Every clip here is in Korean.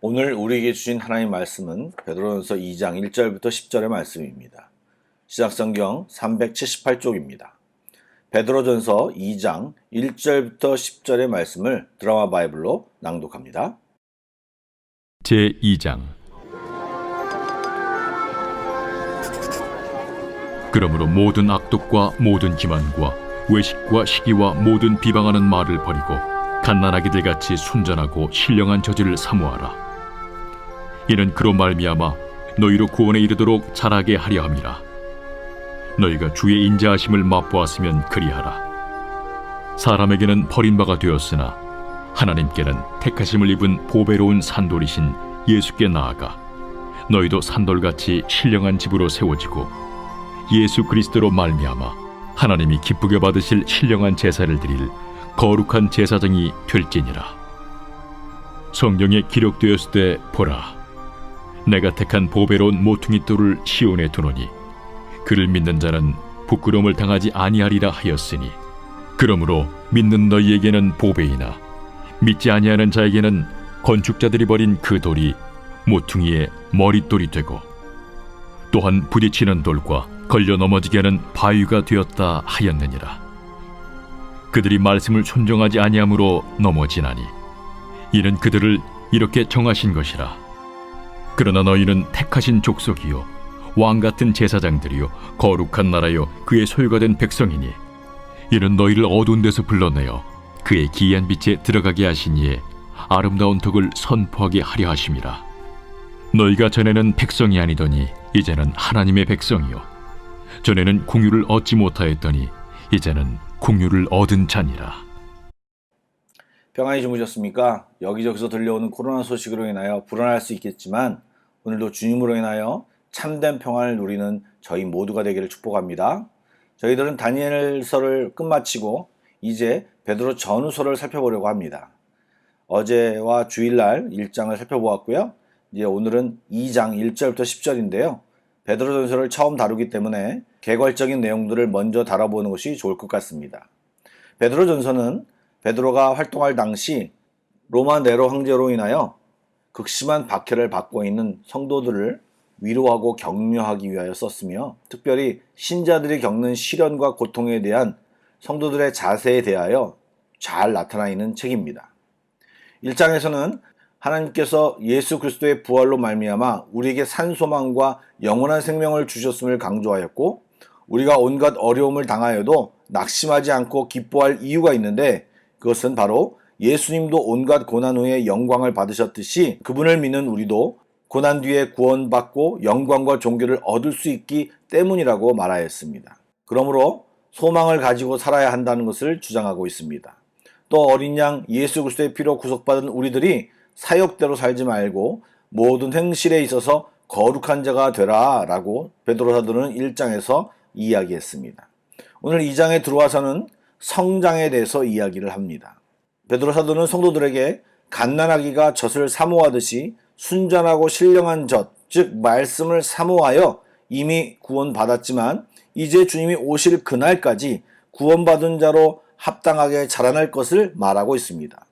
오늘 우리에게 주신 하나님의 말씀은 베드로전서 2장 1절부터 10절의 말씀입니다. 시작성경 378쪽입니다. 베드로전서 2장 1절부터 10절의 말씀을 드라마 바이블로 낭독합니다. 제2장. 그러므로 모든 악독과 모든 기만과 외식과 시기와 모든 비방하는 말을 버리고 갓난아기들 같이 순전하고 신령한 저지를 사모하라. 이는 그로 말미암아 너희로 구원에 이르도록 자라게 하려 함이라. 너희가 주의 인자하심을 맛보았으면 그리하라. 사람에게는 버림바가 되었으나 하나님께는 택하심을 입은 보배로운 산돌이신 예수께 나아가 너희도 산돌같이 신령한 집으로 세워지고 예수 그리스도로 말미암아 하나님이 기쁘게 받으실 신령한 제사를 드릴 거룩한 제사장이 될지니라. 성경에 기록되었을 때 보라, 내가 택한 보배로운 모퉁이 돌을 시온에 두노니 그를 믿는 자는 부끄러움을 당하지 아니하리라 하였으니, 그러므로 믿는 너희에게는 보배이나 믿지 아니하는 자에게는 건축자들이 버린 그 돌이 모퉁이의 머릿돌이 되고 또한 부딪히는 돌과 걸려 넘어지게 하는 바위가 되었다 하였느니라. 그들이 말씀을 순종하지 아니함으로 넘어지나니 이는 그들을 이렇게 정하신 것이라. 그러나 너희는 택하신 족속이요 왕같은 제사장들이요 거룩한 나라요 그의 소유가 된 백성이니 이는 너희를 어두운 데서 불러내어 그의 기이한 빛에 들어가게 하신 이에 아름다운 덕을 선포하게 하려 하심이라. 너희가 전에는 백성이 아니더니 이제는 하나님의 백성이요 전에는 공유를 얻지 못하였더니 이제는 공유를 얻은 자니라. 평안히 주무셨습니까? 여기저기서 들려오는 코로나 소식으로 인하여 불안할 수 있겠지만 오늘도 주님으로 인하여 참된 평안을 누리는 저희 모두가 되기를 축복합니다. 저희들은 다니엘서를 끝마치고 이제 베드로 전후서를 살펴보려고 합니다. 어제와 주일날 1장을 살펴보았고요. 이제 오늘은 2장 1절부터 10절인데요. 베드로전서를 처음 다루기 때문에 개괄적인 내용들을 먼저 다뤄보는 것이 좋을 것 같습니다. 베드로전서는 베드로가 활동할 당시 로마 네로 황제로 인하여 극심한 박해를 받고 있는 성도들을 위로하고 격려하기 위하여 썼으며, 특별히 신자들이 겪는 시련과 고통에 대한 성도들의 자세에 대하여 잘 나타나 있는 책입니다. 1장에서는 하나님께서 예수 그리스도의 부활로 말미암아 우리에게 산 소망과 영원한 생명을 주셨음을 강조하였고, 우리가 온갖 어려움을 당하여도 낙심하지 않고 기뻐할 이유가 있는데, 그것은 바로 예수님도 온갖 고난 후에 영광을 받으셨듯이 그분을 믿는 우리도 고난 뒤에 구원받고 영광과 존귀를 얻을 수 있기 때문이라고 말하였습니다. 그러므로 소망을 가지고 살아야 한다는 것을 주장하고 있습니다. 또 어린 양 예수 그리스도의 피로 구속받은 우리들이 사역대로 살지 말고 모든 행실에 있어서 거룩한 자가 되라 라고 베드로 사도는 1장에서 이야기했습니다. 오늘 2장에 들어와서는 성장에 대해서 이야기를 합니다. 베드로 사도는 성도들에게 갓난아기가 젖을 사모하듯이 순전하고 신령한 젖, 즉 말씀을 사모하여 이미 구원받았지만 이제 주님이 오실 그날까지 구원받은 자로 합당하게 자라날 것을 말하고 있습니다.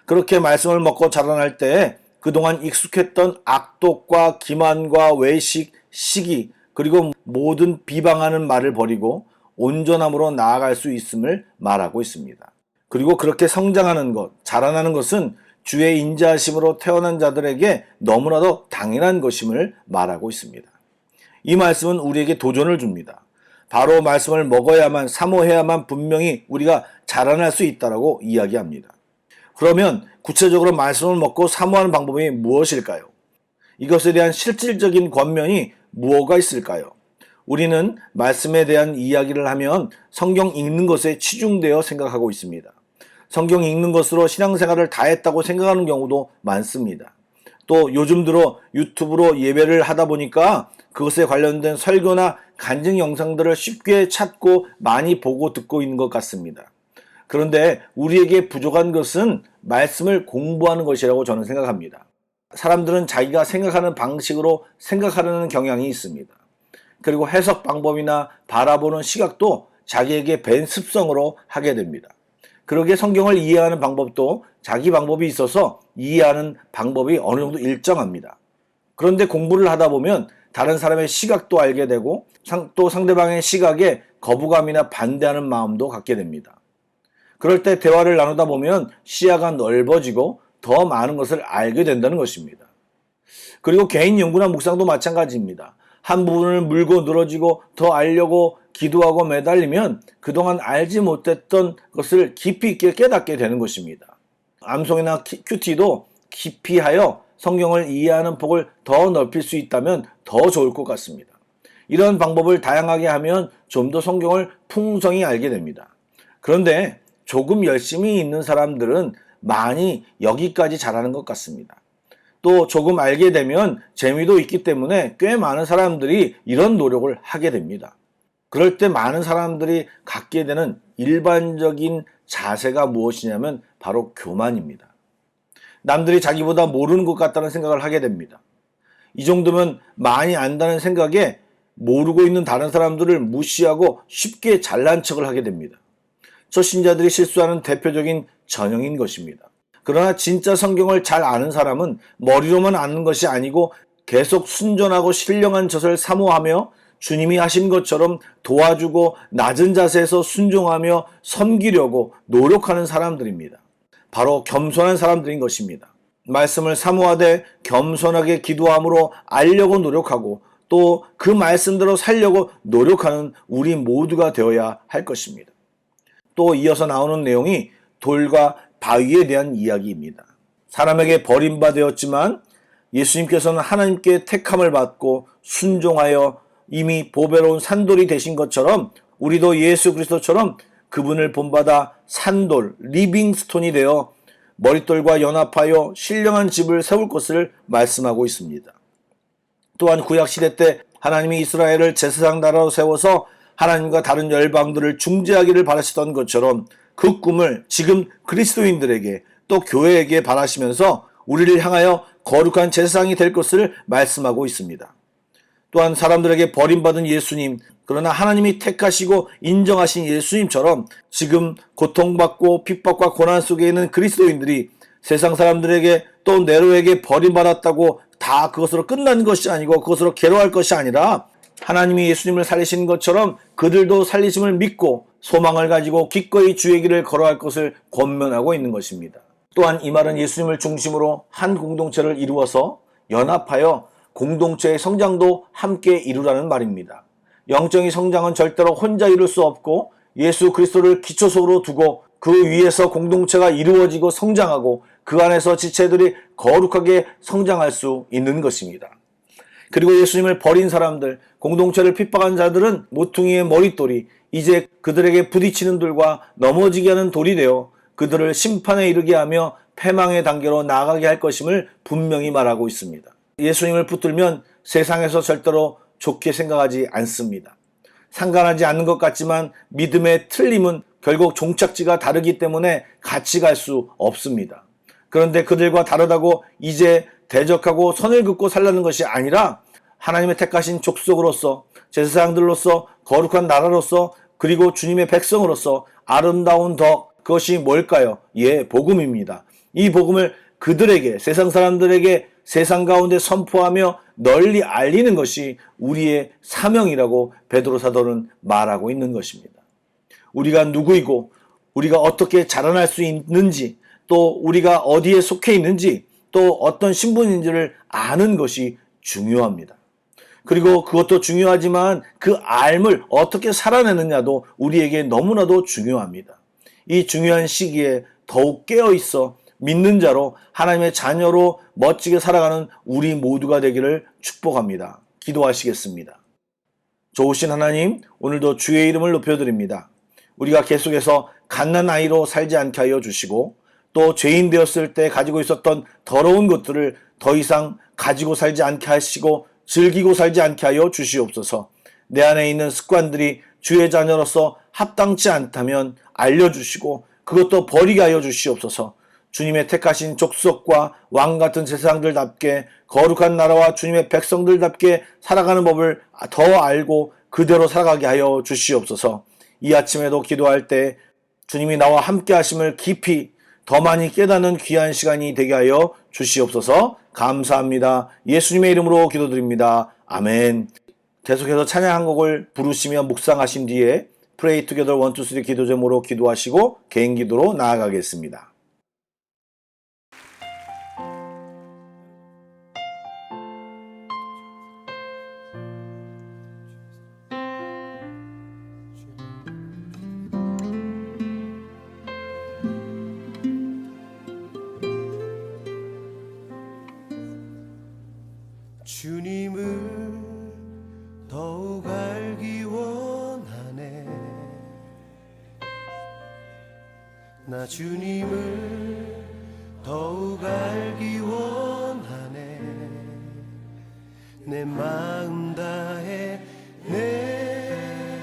그렇게 말씀을 먹고 자라날 때 그동안 익숙했던 악독과 기만과 외식, 시기, 그리고 모든 비방하는 말을 버리고 온전함으로 나아갈 수 있음을 말하고 있습니다. 그리고 그렇게 성장하는 것, 자라나는 것은 주의 인자하심으로 태어난 자들에게 너무나도 당연한 것임을 말하고 있습니다. 이 말씀은 우리에게 도전을 줍니다. 바로 말씀을 먹어야만, 사모해야만 분명히 우리가 자라날 수 있다고 이야기합니다. 그러면 구체적으로 말씀을 먹고 사모하는 방법이 무엇일까요? 이것에 대한 실질적인 권면이 무엇가 있을까요? 우리는 말씀에 대한 이야기를 하면 성경 읽는 것에 치중되어 생각하고 있습니다. 성경 읽는 것으로 신앙생활을 다 했다고 생각하는 경우도 많습니다. 또 요즘 들어 유튜브로 예배를 하다 보니까 그것에 관련된 설교나 간증 영상들을 쉽게 찾고 많이 보고 듣고 있는 것 같습니다. 그런데 우리에게 부족한 것은 말씀을 공부하는 것이라고 저는 생각합니다. 사람들은 자기가 생각하는 방식으로 생각하려는 경향이 있습니다. 그리고 해석 방법이나 바라보는 시각도 자기에게 밴 습성으로 하게 됩니다. 그러게 성경을 이해하는 방법도 자기 방법이 있어서 이해하는 방법이 어느 정도 일정합니다. 그런데 공부를 하다 보면 다른 사람의 시각도 알게 되고 또 상대방의 시각에 거부감이나 반대하는 마음도 갖게 됩니다. 그럴 때 대화를 나누다 보면 시야가 넓어지고 더 많은 것을 알게 된다는 것입니다. 그리고 개인 연구나 묵상도 마찬가지입니다. 한 부분을 물고 늘어지고 더 알려고 기도하고 매달리면 그동안 알지 못했던 것을 깊이 있게 깨닫게 되는 것입니다. 암송이나 큐티도 깊이 하여 성경을 이해하는 폭을 더 넓힐 수 있다면 더 좋을 것 같습니다. 이런 방법을 다양하게 하면 좀 더 성경을 풍성히 알게 됩니다. 그런데 조금 열심히 있는 사람들은 많이 여기까지 잘하는 것 같습니다. 또 조금 알게 되면 재미도 있기 때문에 꽤 많은 사람들이 이런 노력을 하게 됩니다. 그럴 때 많은 사람들이 갖게 되는 일반적인 자세가 무엇이냐면 바로 교만입니다. 남들이 자기보다 모르는 것 같다는 생각을 하게 됩니다. 이 정도면 많이 안다는 생각에 모르고 있는 다른 사람들을 무시하고 쉽게 잘난 척을 하게 됩니다. 초신자들이 실수하는 대표적인 전형인 것입니다. 그러나 진짜 성경을 잘 아는 사람은 머리로만 아는 것이 아니고 계속 순전하고 신령한 젖을 사모하며 주님이 하신 것처럼 도와주고 낮은 자세에서 순종하며 섬기려고 노력하는 사람들입니다. 바로 겸손한 사람들인 것입니다. 말씀을 사모하되 겸손하게 기도함으로 알려고 노력하고 또 그 말씀대로 살려고 노력하는 우리 모두가 되어야 할 것입니다. 또 이어서 나오는 내용이 돌과 바위에 대한 이야기입니다. 사람에게 버림받았지만 예수님께서는 하나님께 택함을 받고 순종하여 이미 보배로운 산돌이 되신 것처럼 우리도 예수 그리스도처럼 그분을 본받아 산돌, 리빙스톤이 되어 머릿돌과 연합하여 신령한 집을 세울 것을 말씀하고 있습니다. 또한 구약시대 때 하나님이 이스라엘을 제사장 나라로 세워서 하나님과 다른 열방들을 중재하기를 바라시던 것처럼 그 꿈을 지금 그리스도인들에게 또 교회에게 바라시면서 우리를 향하여 거룩한 제사장이 될 것을 말씀하고 있습니다. 또한 사람들에게 버림받은 예수님, 그러나 하나님이 택하시고 인정하신 예수님처럼 지금 고통받고 핍박과 고난 속에 있는 그리스도인들이 세상 사람들에게 또 네로에게 버림받았다고 다 그것으로 끝난 것이 아니고 그것으로 괴로워할 것이 아니라 하나님이 예수님을 살리신 것처럼 그들도 살리심을 믿고 소망을 가지고 기꺼이 주의 길을 걸어갈 것을 권면하고 있는 것입니다. 또한 이 말은 예수님을 중심으로 한 공동체를 이루어서 연합하여 공동체의 성장도 함께 이루라는 말입니다. 영적인 성장은 절대로 혼자 이룰 수 없고 예수 그리스도를 기초석으로 두고 그 위에서 공동체가 이루어지고 성장하고 그 안에서 지체들이 거룩하게 성장할 수 있는 것입니다. 그리고 예수님을 버린 사람들, 공동체를 핍박한 자들은 모퉁이의 머릿돌이 이제 그들에게 부딪히는 돌과 넘어지게 하는 돌이 되어 그들을 심판에 이르게 하며 패망의 단계로 나아가게 할 것임을 분명히 말하고 있습니다. 예수님을 붙들면 세상에서 절대로 좋게 생각하지 않습니다. 상관하지 않는 것 같지만 믿음의 틀림은 결국 종착지가 다르기 때문에 같이 갈 수 없습니다. 그런데 그들과 다르다고 이제 대적하고 선을 긋고 살라는 것이 아니라 하나님의 택하신 족속으로서 제사장들로서 거룩한 나라로서 그리고 주님의 백성으로서 아름다운 덕, 그것이 뭘까요? 예, 복음입니다. 이 복음을 그들에게, 세상 사람들에게 세상 가운데 선포하며 널리 알리는 것이 우리의 사명이라고 베드로 사도는 말하고 있는 것입니다. 우리가 누구이고 우리가 어떻게 자라날 수 있는지 또 우리가 어디에 속해 있는지 또 어떤 신분인지를 아는 것이 중요합니다. 그리고 그것도 중요하지만 그 알을 어떻게 살아내느냐도 우리에게 너무나도 중요합니다. 이 중요한 시기에 더욱 깨어있어 믿는 자로 하나님의 자녀로 멋지게 살아가는 우리 모두가 되기를 축복합니다. 기도하시겠습니다. 좋으신 하나님, 오늘도 주의 이름을 높여드립니다. 우리가 계속해서 갓난아이로 살지 않게 하여 주시고 또 죄인 되었을 때 가지고 있었던 더러운 것들을 더 이상 가지고 살지 않게 하시고 즐기고 살지 않게 하여 주시옵소서. 내 안에 있는 습관들이 주의 자녀로서 합당치 않다면 알려주시고 그것도 버리게 하여 주시옵소서. 주님의 택하신 족속과 왕같은 제사장들답게 거룩한 나라와 주님의 백성들답게 살아가는 법을 더 알고 그대로 살아가게 하여 주시옵소서. 이 아침에도 기도할 때 주님이 나와 함께 하심을 깊이 더 많이 깨닫는 귀한 시간이 되게 하여 주시옵소서. 감사합니다. 예수님의 이름으로 기도드립니다. 아멘. 계속해서 찬양 한 곡을 부르시며 묵상하신 뒤에 Pray Together 1, 2, 3 기도 제목으로 기도하시고 개인 기도로 나아가겠습니다. 주님을 더욱 알기 원하네. 나 주님을 더욱 알기 원하네. 내 마음 다해 내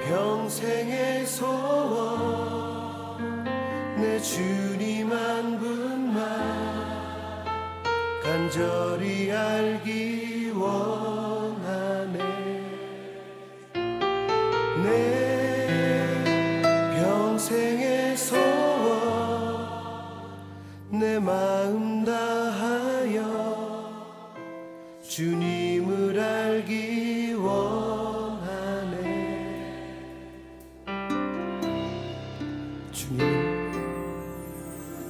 평생의 소원 내 주님 한 분만 간절히 알기 원하네. 내 평생의 소원 내 마음 다하여 주님을 알기 원하네.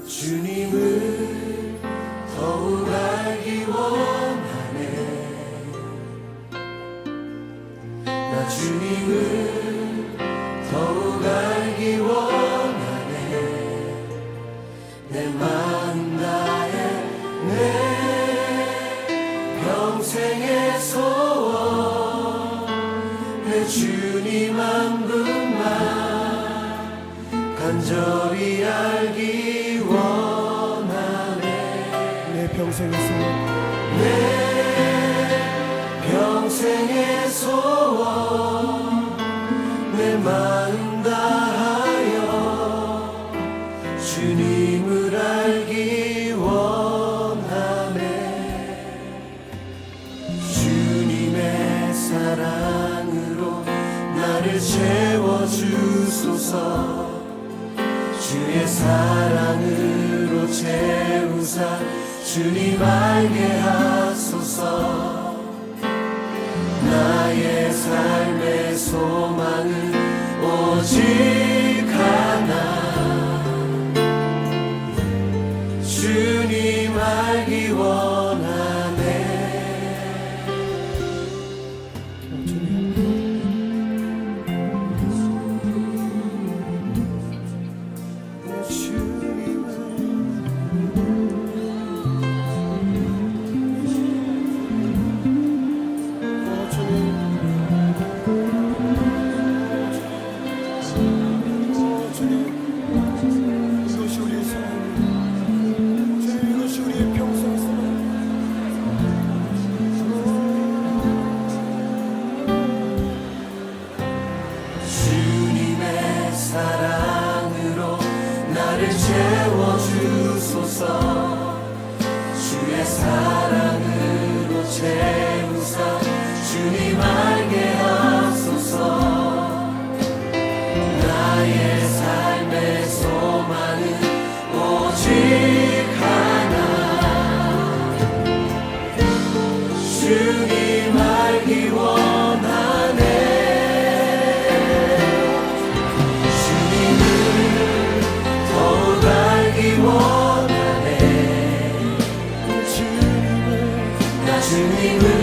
주님을 더욱 알기 원하네. 나 주님을 더욱 알기 원하네. 내 마음 다해 내 평생의 소원 내 주님 한 분만 간절히 알기 원하네. 내 평생의 소원 내 평생의 소원 내 마음 다하여 주님을 알기 원하네. 주님의 사랑으로 나를 채워주소서. 주의 사랑으로 채우사 주님 알게 하소서. 나의 삶의 소망은 오직 하나. 주님 알기 원하네. 사랑으로 나를 채워주소서. 주의 사랑으로 채우사 주님 알게 하소서. 나의 삶의 소망은 오직 하나. 주님 알기 원하네. 원하네. 주님을